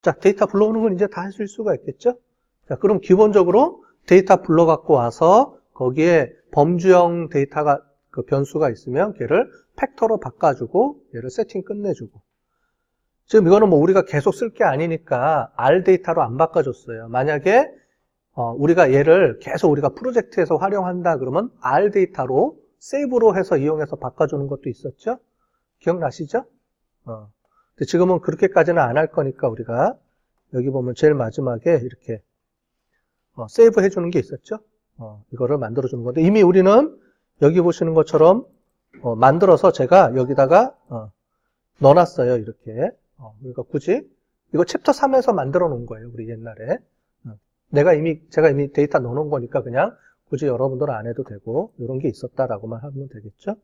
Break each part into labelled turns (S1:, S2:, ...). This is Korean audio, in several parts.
S1: 자, 데이터 불러오는 건 이제 다 하실 수가 있겠죠? 자, 그럼 기본적으로 데이터 불러갖고 와서 거기에 범주형 데이터가, 그 변수가 있으면 걔를 팩터로 바꿔주고 얘를 세팅 끝내주고. 지금 이거는 뭐 우리가 계속 쓸 게 아니니까 R 데이터로 안 바꿔줬어요. 만약에 우리가 얘를 계속 우리가 프로젝트에서 활용한다 그러면 R 데이터로 세이브로 해서 이용해서 바꿔주는 것도 있었죠? 기억나시죠? 근데 지금은 그렇게까지는 안 할 거니까 우리가 여기 보면 제일 마지막에 이렇게 세이브 해주는 게 있었죠? 이거를 만들어주는 건데 이미 우리는 여기 보시는 것처럼 만들어서 제가 여기다가 넣어놨어요. 이렇게. 그러니까 굳이 이거 챕터 3에서 만들어 놓은 거예요. 우리 옛날에. 제가 이미 데이터 넣어놓은 거니까 그냥 굳이 여러분들은 안 해도 되고 이런 게 있었다라고만 하면 되겠죠?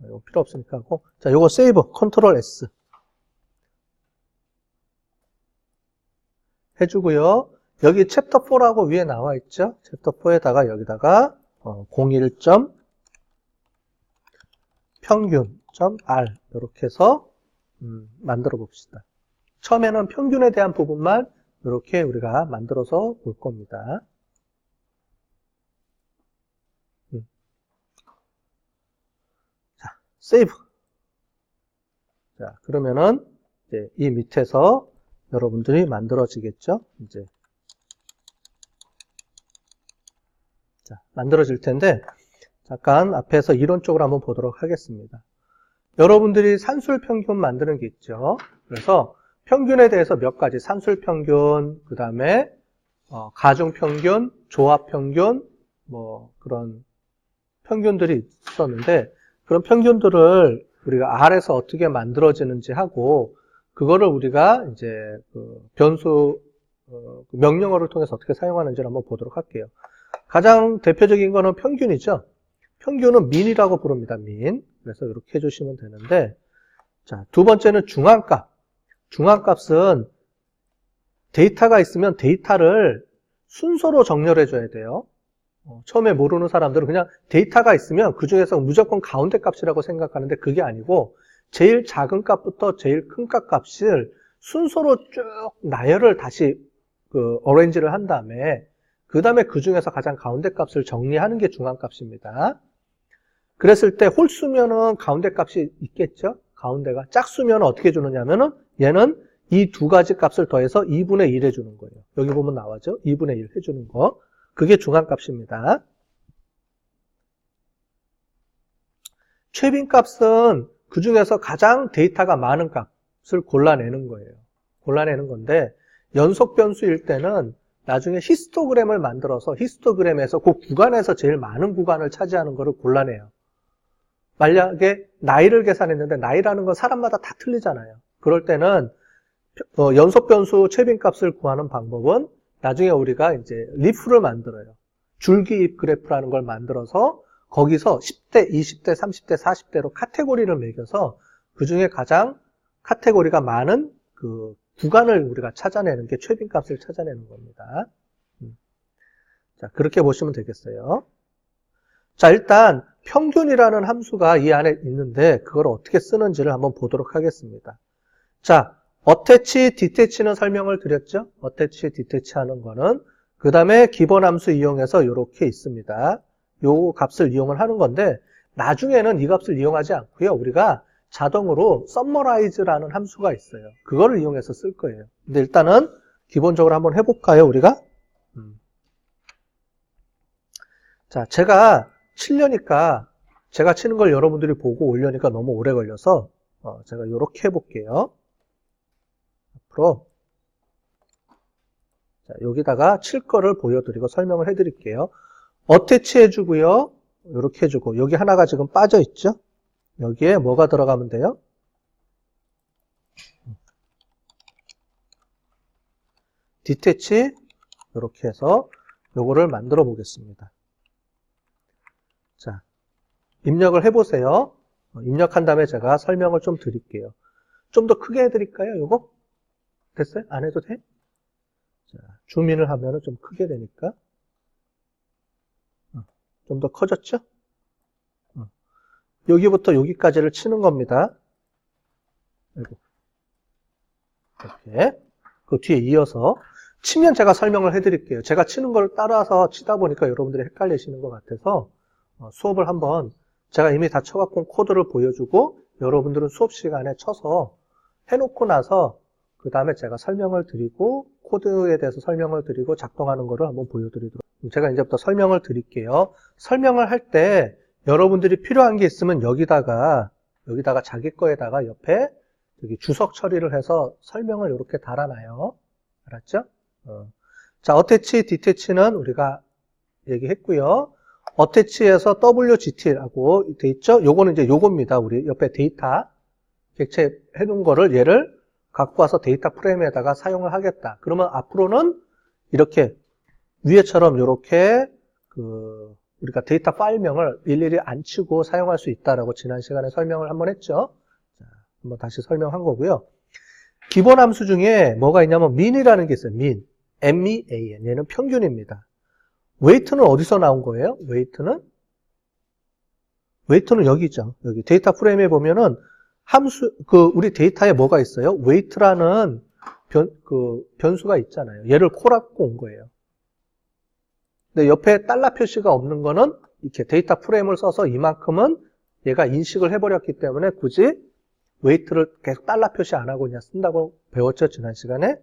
S1: 이거 필요 없으니까 하고. 자, 요거 세이브 컨트롤 S 해주고요. 여기 챕터 4라고 위에 나와 있죠? 챕터 4에다가 여기다가 01. 평균.r 이렇게 해서 만들어 봅시다. 처음에는 평균에 대한 부분만 이렇게 우리가 만들어서 볼 겁니다. 자, 세이브. 자, 그러면은 이제 이 밑에서 여러분들이 만들어지겠죠? 이제 자, 만들어질 텐데 잠깐 앞에서 이론적으로 한번 보도록 하겠습니다. 여러분들이 산술 평균 만드는 게 있죠. 그래서 평균에 대해서 몇 가지 산술 평균, 그 다음에 가중 평균, 조합 평균, 뭐 그런 평균들이 있었는데 그런 평균들을 우리가 R에서 어떻게 만들어지는지 하고 그거를 우리가 이제 그 변수 명령어를 통해서 어떻게 사용하는지를 한번 보도록 할게요. 가장 대표적인 거는 평균이죠. 평균은 민이라고 부릅니다. 민. 그래서 이렇게 해주시면 되는데, 자, 두 번째는 중앙값. 중앙값은 데이터가 있으면 데이터를 순서로 정렬해줘야 돼요. 처음에 모르는 사람들은 그냥 데이터가 있으면 그 중에서 무조건 가운데 값이라고 생각하는데 그게 아니고 제일 작은 값부터 제일 큰 값을 순서로 쭉 나열을 다시 어레인지를 한 다음에 그 다음에 그 중에서 가장 가운데 값을 정리하는 게 중앙값입니다. 그랬을 때 홀수면은 가운데 값이 있겠죠? 가운데가. 짝수면은 어떻게 주느냐면은 얘는 이 두 가지 값을 더해서 2분의 1 해주는 거예요. 여기 보면 나와죠? 2분의 1 해주는 거. 그게 중앙값입니다. 최빈값은 그 중에서 가장 데이터가 많은 값을 골라내는 거예요. 골라내는 건데 연속 변수일 때는 나중에 히스토그램을 만들어서 히스토그램에서 그 구간에서 제일 많은 구간을 차지하는 거를 골라내요. 만약에 나이를 계산했는데 나이라는 건 사람마다 다 틀리잖아요. 그럴 때는 연속 변수 최빈값을 구하는 방법은 나중에 우리가 이제 리프를 만들어요. 줄기입 그래프라는 걸 만들어서 거기서 10대, 20대, 30대, 40대로 카테고리를 매겨서 그 중에 가장 카테고리가 많은 그 구간을 우리가 찾아내는 게 최빈값을 찾아내는 겁니다. 자, 그렇게 보시면 되겠어요. 자, 일단 평균이라는 함수가 이 안에 있는데 그걸 어떻게 쓰는지를 한번 보도록 하겠습니다. 자, 어태치, 디태치는 설명을 드렸죠? 어태치, 디태치 하는 거는 그 다음에 기본 함수 이용해서 이렇게 있습니다. 요 값을 이용을 하는 건데 나중에는 이 값을 이용하지 않고요. 우리가 자동으로 summarize라는 함수가 있어요. 그거를 이용해서 쓸 거예요. 근데 일단은 기본적으로 한번 해볼까요, 우리가? 자, 제가 치려니까 제가 치는 걸 여러분들이 보고 오려니까 너무 오래 걸려서 제가 이렇게 해볼게요. 앞으로 자, 여기다가 칠 거를 보여드리고 설명을 해드릴게요. 어태치 해주고요. 이렇게 해주고 여기 하나가 지금 빠져 있죠? 여기에 뭐가 들어가면 돼요? 디태치 이렇게 해서 요거를 만들어 보겠습니다. 자, 입력을 해보세요. 입력한 다음에 제가 설명을 좀 드릴게요. 좀 더 크게 해드릴까요? 요거? 됐어요? 안 해도 돼? 자, 줌인을 하면은 좀 크게 되니까. 좀 더 커졌죠? 여기부터 여기까지를 치는 겁니다. 이렇게. 그 뒤에 이어서 치면 제가 설명을 해드릴게요. 제가 치는 걸 따라서 치다 보니까 여러분들이 헷갈리시는 것 같아서 수업을 한번 제가 이미 다 쳐갖고 코드를 보여주고 여러분들은 수업 시간에 쳐서 해놓고 나서 그 다음에 제가 설명을 드리고 코드에 대해서 설명을 드리고 작동하는 거를 한번 보여드리도록. 제가 이제부터 설명을 드릴게요. 설명을 할 때 여러분들이 필요한 게 있으면 여기다가 자기 거에다가 옆에 여기 주석 처리를 해서 설명을 이렇게 달아놔요. 알았죠? 자, 어태치, 디태치는 우리가 얘기했고요. 어태치에서 WGT라고 돼 있죠? 요거는 이제 요겁니다. 우리 옆에 데이터 객체해 놓은 거를 얘를 갖고 와서 데이터 프레임에다가 사용을 하겠다. 그러면 앞으로는 이렇게 위에처럼 이렇게 우리가 데이터 파일명을 일일이 안 치고 사용할 수 있다라고 지난 시간에 설명을 한번 했죠. 자, 한번 다시 설명한 거고요. 기본 함수 중에 뭐가 있냐면 min이라는 게 있어요. min. M-E-A-N. 얘는 평균입니다. weight는 어디서 나온 거예요? weight는 여기죠. 여기 데이터 프레임에 보면은 함수, 우리 데이터에 뭐가 있어요? weight라는 변수가 있잖아요. 얘를 콜하고 온 거예요. 근데 옆에 달러 표시가 없는 거는 이렇게 데이터 프레임을 써서 이만큼은 얘가 인식을 해버렸기 때문에 굳이 weight를 계속 달러 표시 안 하고 그냥 쓴다고 배웠죠, 지난 시간에.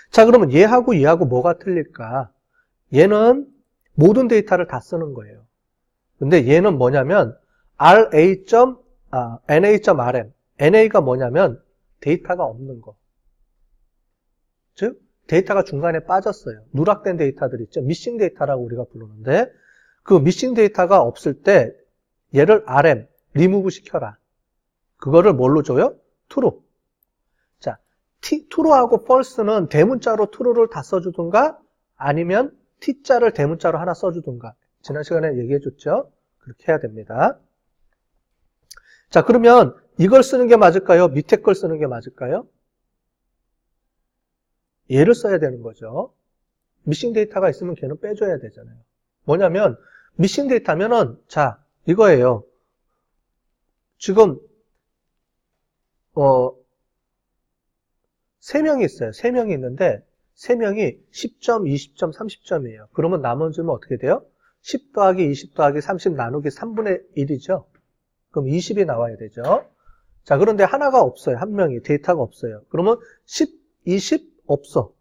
S1: 자, 그러면 얘하고 뭐가 틀릴까? 얘는 모든 데이터를 다 쓰는 거예요. 근데 얘는 뭐냐면 NA.RM. NA가 뭐냐면 데이터가 없는 거. 즉, 데이터가 중간에 빠졌어요. 누락된 데이터들 있죠. 미싱 데이터라고 우리가 부르는데 그 미싱 데이터가 없을 때 얘를 RM, 리무브 시켜라. 그거를 뭘로 줘요? true. 자, true하고 false는 대문자로 true를 다 써주든가 아니면 t자를 대문자로 하나 써주든가. 지난 시간에 얘기해줬죠? 그렇게 해야 됩니다. 자, 그러면 이걸 쓰는 게 맞을까요? 밑에 걸 쓰는 게 맞을까요? 얘를 써야 되는 거죠. 미싱 데이터가 있으면 걔는 빼줘야 되잖아요. 뭐냐면 미싱 데이터면은 자, 이거예요. 지금 3명이 있어요. 3명이 있는데 3명이 10점, 20점, 30점이에요. 그러면 나머지는 어떻게 돼요? 10 더하기 20 더하기 30 나누기 3분의 1이죠. 그럼 20이 나와야 되죠. 자, 그런데 하나가 없어요. 한 명이 데이터가 없어요. 그러면 10, 20 없어.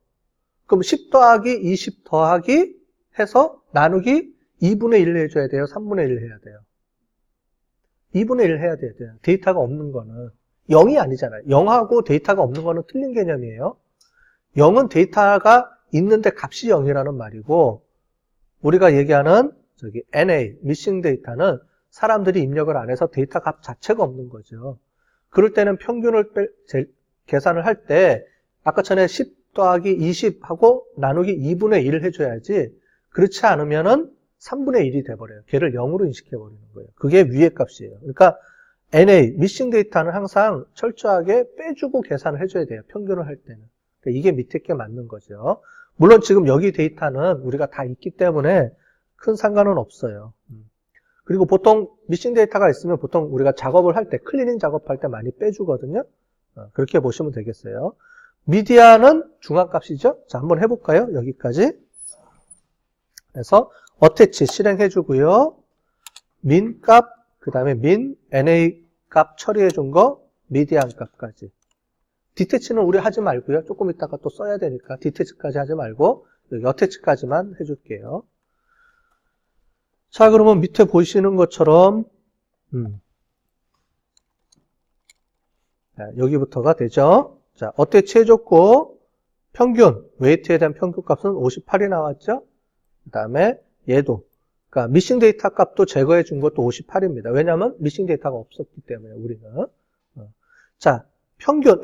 S1: 그럼 10 더하기 20 더하기 해서 나누기 2분의 1 해줘야 돼요. 3분의 1 해야 돼요. 2분의 1 해야 돼요. 데이터가 없는 거는 0이 아니잖아요. 0하고 데이터가 없는 거는 틀린 개념이에요. 0은 데이터가 있는데 값이 0이라는 말이고 우리가 얘기하는 저기 NA, 미싱 데이터는 사람들이 입력을 안 해서 데이터 값 자체가 없는 거죠. 그럴 때는 평균을 계산을 할 때 아까 전에 10 더하기 20 하고 나누기 2분의 1 해줘야지 그렇지 않으면은 3분의 1이 돼버려요. 걔를 0으로 인식해버리는 거예요. 그게 위의 값이에요. 그러니까 NA, 미싱 데이터는 항상 철저하게 빼주고 계산을 해줘야 돼요. 평균을 할 때는. 그러니까 이게 밑에 게 맞는 거죠. 물론 지금 여기 데이터는 우리가 다 있기 때문에 큰 상관은 없어요. 그리고 보통 미싱 데이터가 있으면 보통 우리가 작업을 할 때, 클리닝 작업할 때 많이 빼주거든요. 그렇게 보시면 되겠어요. 미디아는 중앙값이죠. 자, 한번 해볼까요? 여기까지. 그래서 어태치 실행해주고요. min 값, 그 다음에 min, NA 값 처리해준 거, 미디안 값까지. 디태치는 우리 하지 말고요. 조금 이따가 또 써야 되니까 디태치까지 하지 말고 여기 어태치까지만 해줄게요. 자, 그러면 밑에 보시는 것처럼 자, 여기부터가 되죠. 자, 어태치 해줬고 평균, 웨이트에 대한 평균 값은 58이 나왔죠. 그 다음에 얘도 그러니까 미싱 데이터 값도 제거해 준 것도 58입니다. 왜냐하면 미싱 데이터가 없었기 때문에 우리는. 자, 평균,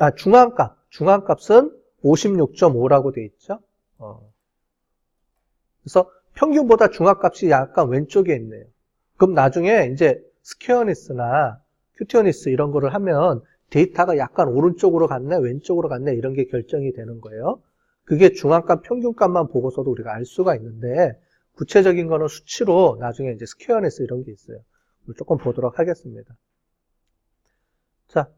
S1: 중앙값은 56.5라고 돼 있죠. 그래서 평균보다 중앙값이 약간 왼쪽에 있네요. 그럼 나중에 이제 스퀘어니스나 큐티어니스 이런 거를 하면 데이터가 약간 오른쪽으로 갔네, 왼쪽으로 갔네 이런 게 결정이 되는 거예요. 그게 중앙값, 평균값만 보고서도 우리가 알 수가 있는데 구체적인 거는 수치로 나중에 이제 스퀘어니스 이런 게 있어요. 조금 보도록 하겠습니다. 자,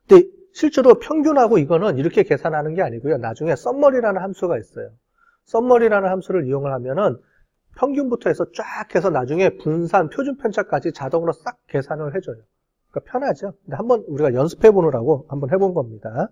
S1: 근데 실제로 평균하고 이거는 이렇게 계산하는 게 아니고요. 나중에 썸머리라는 함수가 있어요. 썸머리라는 함수를 이용을 하면은 평균부터 해서 쫙 해서 나중에 분산, 표준 편차까지 자동으로 싹 계산을 해줘요. 그러니까 편하죠. 근데 한번 우리가 연습해 보느라고 한번 해본 겁니다.